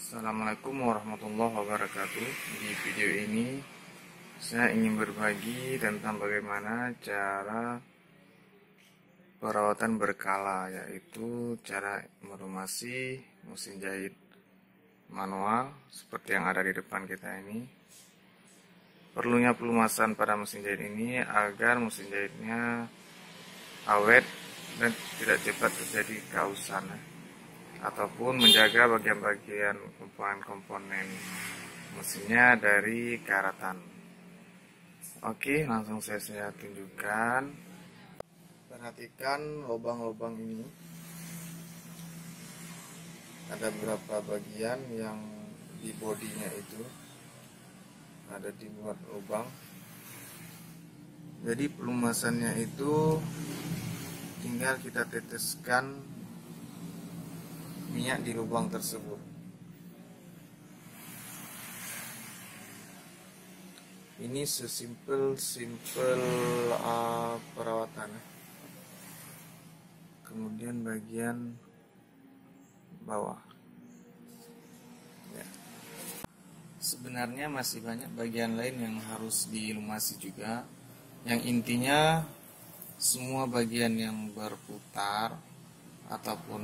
Assalamualaikum warahmatullahi wabarakatuh. Di video ini saya ingin berbagi tentang bagaimana cara perawatan berkala, yaitu cara melumasi mesin jahit manual seperti yang ada di depan kita ini. Perlunya pelumasan pada mesin jahit ini agar mesin jahitnya awet dan tidak cepat terjadi kausan, ataupun menjaga bagian-bagian komponen-komponen mesinnya dari karatan. Oke, langsung saya tunjukkan. Perhatikan lubang-lubang ini. Ada beberapa bagian yang di bodinya itu ada dibuat lubang. Jadi pelumasannya itu tinggal kita teteskan minyak di lubang tersebut. Ini sesimpel perawatan. Kemudian bagian bawah. Ya. Sebenarnya masih banyak bagian lain yang harus dilumasi juga. Yang intinya semua bagian yang berputar ataupun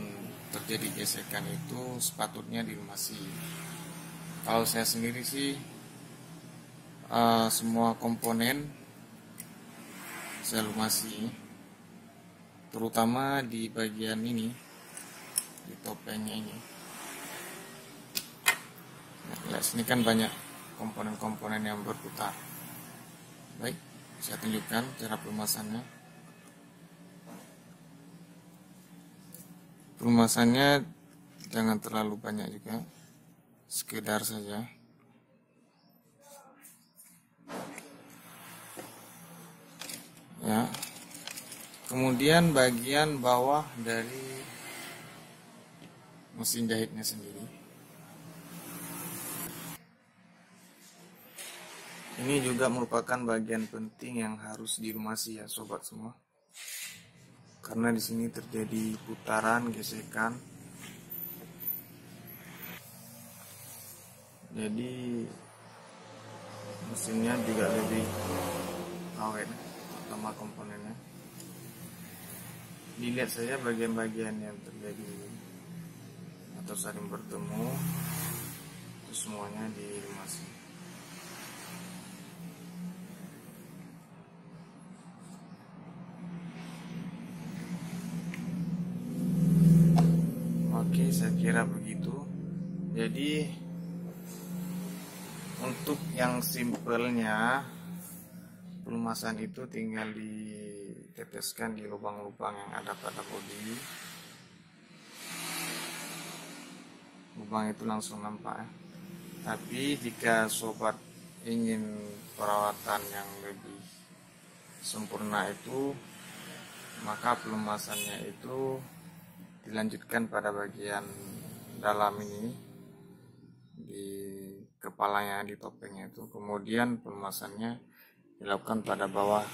terjadi gesekan itu sepatutnya dilumasi. Kalau saya sendiri sih semua komponen saya lumasi, terutama di bagian ini, di topengnya ini. Nah, sini kan banyak komponen-komponen yang berputar. Baik, saya tunjukkan cara pelumasannya. Pelumasannya jangan terlalu banyak juga, sekedar saja. Ya. Kemudian bagian bawah dari mesin jahitnya sendiri. Ini juga merupakan bagian penting yang harus dilumasi ya sobat semua. Karena di sini terjadi putaran, gesekan. Jadi mesinnya juga lebih awet, terutama komponennya. Dilihat saja bagian-bagian yang terjadi atau saling bertemu, itu semuanya dilumasi. Oke, saya kira begitu. Jadi untuk yang simpelnya, pelumasan itu tinggal diteteskan di lubang-lubang yang ada pada bodi. Lubang itu langsung nampak ya. Tapi jika sobat ingin perawatan yang lebih sempurna itu, maka pelumasannya itu dilanjutkan pada bagian dalam ini, di kepalanya, di topengnya itu. Kemudian pelumasannya dilakukan pada bawah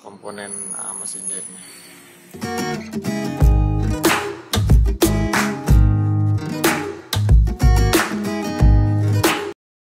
komponen mesin jahitnya.